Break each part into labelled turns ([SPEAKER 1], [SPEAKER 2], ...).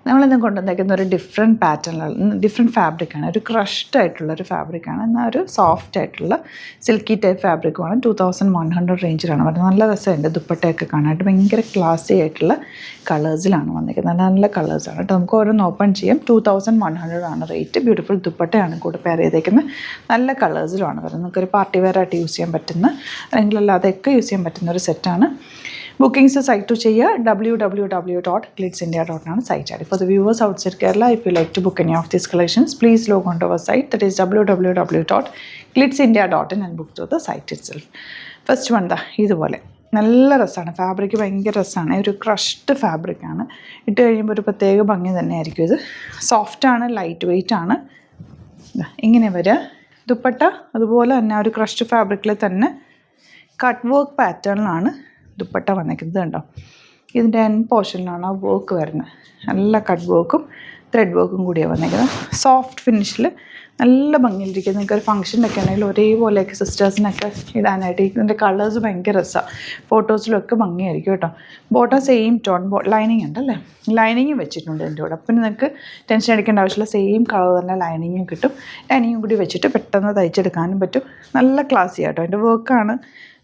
[SPEAKER 1] നമ്മളിന്ന് കൊണ്ടുവന്നേക്കുന്ന ഒരു ഡിഫറെൻറ്റ് ഫാബ്രിക്കാണ്. ഒരു ക്രഷ്ഡ് ആയിട്ടുള്ളൊരു ഫാബ്രിക്കാണ്. എന്നാൽ ഒരു സോഫ്റ്റ് ആയിട്ടുള്ള സിൽക്കി ടൈപ്പ് ഫാബ്രിക്കുമാണ്. 2100 റേഞ്ചിലാണ് വരുന്നത്. നല്ല രസമുണ്ട്. ദുപ്പട്ടയൊക്കെ കാണാനായിട്ട് ഭയങ്കര ക്ലാസി ആയിട്ടുള്ള കളേഴ്സിലാണ് വന്നിരിക്കുന്നത്. നല്ല നല്ല കളേഴ്സാണ് കേട്ടോ. നമുക്ക് ഓരോന്ന് ഓപ്പൺ ചെയ്യാം. 2100 ആണ് റേറ്റ്. ബ്യൂട്ടിഫുൾ ദുപ്പട്ടയാണ് കൂടെ പെയർ ചെയ്തേക്കുന്നത്. നല്ല കളേഴ്സിലുമാണ് വരുന്നത്. നമുക്കൊരു പാർട്ടി വെയർ ആയിട്ട് യൂസ് ചെയ്യാൻ പറ്റുന്ന, അല്ലെങ്കിൽ അല്ലാതെയൊക്കെ യൂസ് ചെയ്യാൻ പറ്റുന്ന ഒരു സെറ്റാണ്. ബുക്കിംഗ്സ് സൈറ്റ് ചെയ്യുക. www.glitzindia.com ആണ് site ID. For the viewers outside Kerala, if you like to book any of these collections, please log on to our site, that is www.glitzindia.in, and book through the site itself. First one ഇതുപോലെ നല്ല രസമാണ്. Fabric ഭയങ്കര രസമാണ്. ഒരു crushed ഫാബ്രിക്കാണ്. ഇട്ട് കഴിയുമ്പോൾ ഒരു പ്രത്യേക ഭംഗി തന്നെയായിരിക്കും. ഇത് സോഫ്റ്റാണ്, ലൈറ്റ് വെയ്റ്റ് ആണ്. ഇങ്ങനെ വരിക. ദുപ്പട്ട അതുപോലെ തന്നെ ഒരു ക്രഷ്ഡ് ഫാബ്രിക്കിൽ തന്നെ കട്ട് വർക്ക് പാറ്റേണിലാണ് ദുപ്പട്ട വന്നിരിക്കുന്നത്. കണ്ടോ, ഇതിൻ്റെ എൻ പോർഷനിലാണ് ആ വർക്ക് വരുന്നത്. നല്ല കട്ട് വർക്കും ത്രെഡ് വർക്കും കൂടിയാണ് വന്നിരിക്കുന്നത്. സോഫ്റ്റ് ഫിനിഷിൽ നല്ല ഭംഗിയിലിരിക്കുന്നത്. നിങ്ങൾക്കൊരു ഫംഗ്ഷനൊക്കെ ആണെങ്കിൽ ഒരേപോലെയൊക്കെ സിസ്റ്റേഴ്സിനൊക്കെ ഇടാനായിട്ട്. ഇതിൻ്റെ കളേഴ്സ് ഭയങ്കര രസമാണ്. ഫോട്ടോസിലൊക്കെ ഭംഗിയായിരിക്കും കേട്ടോ. ബോട്ടം സെയിം ടോൺ ലൈനിങ് ഉണ്ടല്ലേ, ലൈനിങ്ങും വെച്ചിട്ടുണ്ട് ഇതിൻ്റെ കൂടെ. അപ്പം നിങ്ങൾക്ക് ടെൻഷൻ അടിക്കേണ്ട ആവശ്യമില്ല. സെയിം കളർ തന്നെ ലൈനിങ്ങും കിട്ടും. ലൈനിങ്ങും കൂടി വെച്ചിട്ട് പെട്ടെന്ന് തയ്ച്ചെടുക്കാനും പറ്റും. നല്ല ക്ലാസ്സി കേട്ടോ. അതിൻ്റെ വർക്കാണ്,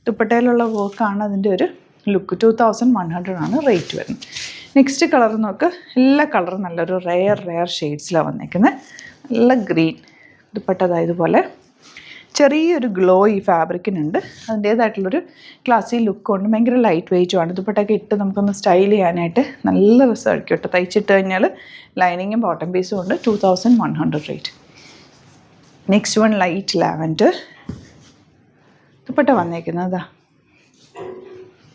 [SPEAKER 1] ദുപ്പട്ടയിലുള്ള വർക്കാണ് അതിൻ്റെ ഒരു ലുക്ക്. 2100 ആണ് റേറ്റ് വരുന്നത്. നെക്സ്റ്റ് കളർ നോക്ക്. എല്ലാ കളറും നല്ലൊരു റെയർ ഷെയ്ഡ്സിലാണ് വന്നിരിക്കുന്നത്. നല്ല ഗ്രീൻ ദുപ്പട്ട. ഇതുപോലെ ചെറിയൊരു ഗ്ലോ ഈ ഫാബ്രിക്കിനുണ്ട്. അതിൻ്റേതായിട്ടുള്ളൊരു ക്ലാസി ലുക്കുണ്ട്. ഭയങ്കര ലൈറ്റ് വെയ്റ്റുമാണ്. ദുപ്പട്ടയൊക്കെ ഇട്ട് നമുക്കൊന്ന് സ്റ്റൈൽ ചെയ്യാനായിട്ട് നല്ല രസമായിരിക്കും കേട്ടോ. തയ്ച്ചിട്ട് കഴിഞ്ഞാൽ ലൈനിങ്ങും ബോട്ടം പീസും ഉണ്ട്. 2100 rate. Next one light lavender dupatta വന്നേക്കുന്നതാ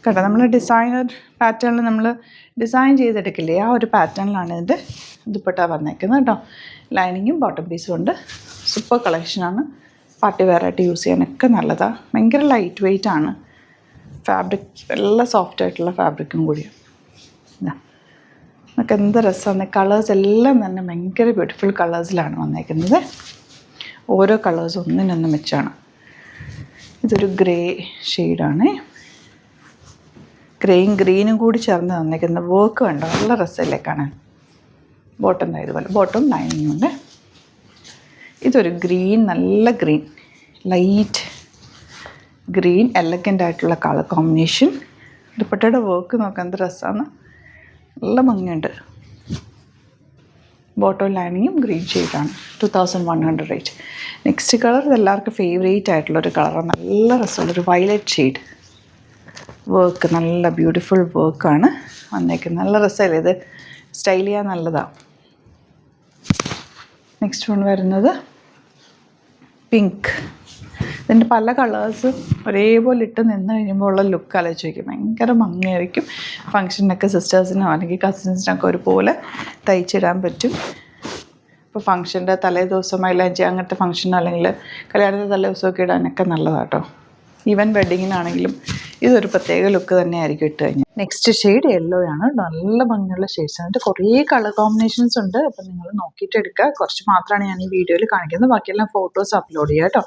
[SPEAKER 1] കേട്ടോ. നമ്മൾ ഡിസൈനർ പാറ്റേണിൽ നമ്മൾ ഡിസൈൻ ചെയ്തെടുക്കില്ലേ, ആ ഒരു പാറ്റേണിലാണ് ഇതിൻ്റെ ദുപ്പട്ട വന്നേക്കുന്നത് കേട്ടോ. ലൈനിങ്ങും ബോട്ടം പീസും ഉണ്ട്. സൂപ്പർ കളക്ഷനാണ്. പാർട്ടി വെയറായിട്ട് യൂസ് ചെയ്യാനൊക്കെ നല്ലതാണ്. ഭയങ്കര ലൈറ്റ് വെയ്റ്റ് ആണ് ഫാബ്രിക്. നല്ല സോഫ്റ്റ് ആയിട്ടുള്ള ഫാബ്രിക്കും കൂടിയാണ്. നമുക്ക് എന്ത് രസമാണ്. കളേഴ്സ് എല്ലാം തന്നെ ഭയങ്കര ബ്യൂട്ടിഫുൾ കളേഴ്സിലാണ് വന്നേക്കുന്നത്. ഓരോ കളേഴ്സ് ഒന്നിനൊന്നും വെച്ചാണ്. ഇതൊരു ഗ്രേ ഷെയ്ഡാണ്. ഗ്രേയും ഗ്രീനും കൂടി ചേർന്ന് തന്നിരിക്കുന്ന വർക്ക് വേണ്ട. നല്ല രസമല്ലേ കാണാൻ. ബോട്ടം ഇതുപോലെ ബോട്ടം ലൈനിങ് ഉണ്ട്. ഇതൊരു ഗ്രീൻ, നല്ല ഗ്രീൻ, ലൈറ്റ് ഗ്രീൻ, എലഗൻ്റ് ആയിട്ടുള്ള കളർ കോമ്പിനേഷൻ. ദുപ്പട്ടയുടെ വർക്ക് നോക്കാൻ എന്ത് രസമാണ്. നല്ല ഭംഗിയുണ്ട്. ബോട്ടം ലൈനിങ്ങും ഗ്രീൻ ഷെയ്ഡാണ്. 2100 റേറ്റ്. നെക്സ്റ്റ് കളർ എല്ലാവർക്കും ഫേവറേറ്റ് ആയിട്ടുള്ളൊരു കളറാണ്. നല്ല രസമുള്ളൊരു വയലറ്റ് ഷെയ്ഡ്. വർക്ക് നല്ല ബ്യൂട്ടിഫുൾ വർക്കാണ് വന്നേക്കുന്നത്. നല്ല രസമല്ലേ ഇത്. സ്റ്റൈൽ ചെയ്യാൻ നല്ലതാണ്. നെക്സ്റ്റ് വൺ വരുന്നത് പിങ്ക്. ഇതിൻ്റെ പല കളേഴ്സ് ഒരേപോലെ ഇട്ട് നിന്ന് കഴിയുമ്പോൾ ഉള്ള ലുക്ക് ആലോചിച്ച് വയ്ക്കും. ഭയങ്കര ഭംഗിയായിരിക്കും. ഫംഗ്ഷനൊക്കെ സിസ്റ്റേഴ്സിനോ അല്ലെങ്കിൽ കസിൻസിനൊക്കെ ഒരുപോലെ തയ്ച്ചിടാൻ പറ്റും. ഇപ്പോൾ ഫംഗ്ഷൻ്റെ തലേ ദിവസം മൈലാഞ്ചി അങ്ങനത്തെ ഫംഗ്ഷൻ, അല്ലെങ്കിൽ കല്യാണത്തിൻ്റെ തലേ ദിവസമൊക്കെ ഇടാനൊക്കെ നല്ലതാണ് കേട്ടോ. ഈവൻ വെഡ്ഡിങ്ങിനാണെങ്കിലും ഇതൊരു പ്രത്യേക ലുക്ക് തന്നെയായിരിക്കും ഇട്ട് കഴിഞ്ഞാൽ. നെക്സ്റ്റ് ഷെയ്ഡ് യെല്ലോ ആണ്. നല്ല ഭംഗിയുള്ള ഷെയ്ഡ്സ് ആണ്. കുറേ കളർ കോമ്പിനേഷൻസ് ഉണ്ട്. അപ്പം നിങ്ങൾ നോക്കിയിട്ട് എടുക്കുക. കുറച്ച് മാത്രമാണ് ഞാൻ ഈ വീഡിയോയിൽ കാണിക്കുന്നത്. ബാക്കിയെല്ലാം ഫോട്ടോസ് അപ്ലോഡ് ചെയ്യുക കേട്ടോ.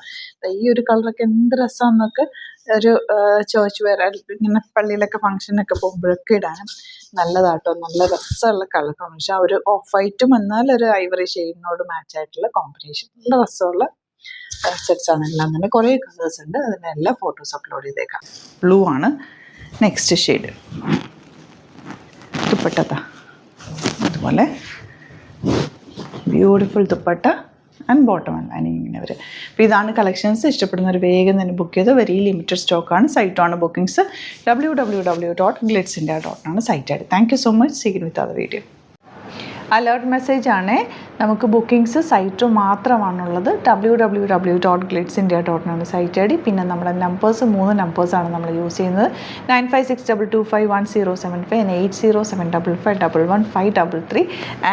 [SPEAKER 1] ഈ ഒരു കളറൊക്കെ എന്ത് രസമാണെന്നൊക്കെ ഒരു ചേർച്ച് വെയർ, ഇങ്ങനെ പള്ളിയിലൊക്കെ ഫംഗ്ഷനൊക്കെ പോകുമ്പോഴൊക്കെ ഇടാനും നല്ലതാട്ടോ. നല്ല രസമുള്ള കളർ കോമ്പിനേഷൻ. ഒരു ഓഫ് വൈറ്റും എന്നാൽ ഒരു ഐവറി ഷെയ്ഡിനോട് മാച്ച് ആയിട്ടുള്ള കോമ്പിനേഷൻ. നല്ല രസമുള്ള സെറ്റ്സ് ആണ് എല്ലാം തന്നെ. കുറേ കളേഴ്സ് ഉണ്ട്. അതിനെല്ലാം ഫോട്ടോസ് അപ്ലോഡ് ചെയ്തേക്കാം. ബ്ലൂ ആണ് നെക്സ്റ്റ് ഷെയ്ഡ്. ദുപ്പട്ട അതുപോലെ ബ്യൂട്ടിഫുൾ ദുപ്പട്ട ആൻഡ് ബോട്ടം അല്ല ഇങ്ങനെ വരെ. അപ്പോൾ ഇതാണ് കളക്ഷൻസ്. ഇഷ്ടപ്പെടുന്നവർ വേഗം തന്നെ ബുക്ക് ചെയ്ത്. വെരി ലിമിറ്റഡ് സ്റ്റോക്കാണ്. സൈറ്റാണ് ബുക്കിംഗ്സ്. www.glitzindia.com ആണ് site ID. Thank you so much. See you with other video. Alert message ആണ്. നമുക്ക് ബുക്കിംഗ്സ് സൈറ്റ് മാത്രമാണുള്ളത്. www.glitzindia.com ആണ് സൈറ്റ് ഐ ഡി. പിന്നെ നമ്മുടെ നമ്പേഴ്സ് 3 നമ്പേഴ്സാണ് നമ്മൾ യൂസ് ചെയ്യുന്നത്. 9562251075 and 8075551533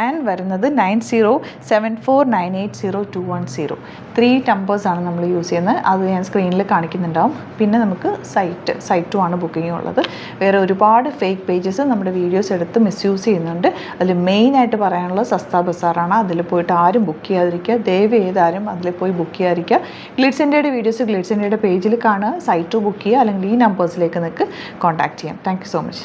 [SPEAKER 1] ആൻഡ് വരുന്നത് 9074980210. 3 നമ്പേഴ്സാണ് നമ്മൾ യൂസ് ചെയ്യുന്നത്. അത് ഞാൻ സ്ക്രീനിൽ കാണിക്കുന്നുണ്ടാവും. പിന്നെ നമുക്ക് സൈറ്റും ആണ് ബുക്കിംഗ് ഉള്ളത്. വേറെ ഒരുപാട് ഫേക്ക് പേജസ് നമ്മുടെ വീഡിയോസ് എടുത്ത് മിസ്യൂസ് ചെയ്യുന്നുണ്ട്. അതിൽ മെയിനായിട്ട് പറയാനുള്ളത് സസ്ത ബസാറാണ്. അതിൽ പോയിട്ട് ആരും ബുക്ക് ചെയ്യാതിരിക്കുക. ദയവ് ചെയ്താരും അതിൽ പോയി ബുക്ക് ചെയ്യാതിരിക്കുക. ഗ്ലിറ്റ്സ് ഇന്ത്യയുടെ വീഡിയോസ് ഗ്ലിറ്റ്സ് ഇന്ത്യയുടെ പേജിൽ കാണുക. സൈറ്റ് ബുക്ക് ചെയ്യുക. അല്ലെങ്കിൽ ഈ നമ്പേഴ്സിലേക്ക് നിങ്ങൾക്ക് കോൺടാക്ട് ചെയ്യാം. Thank you so much.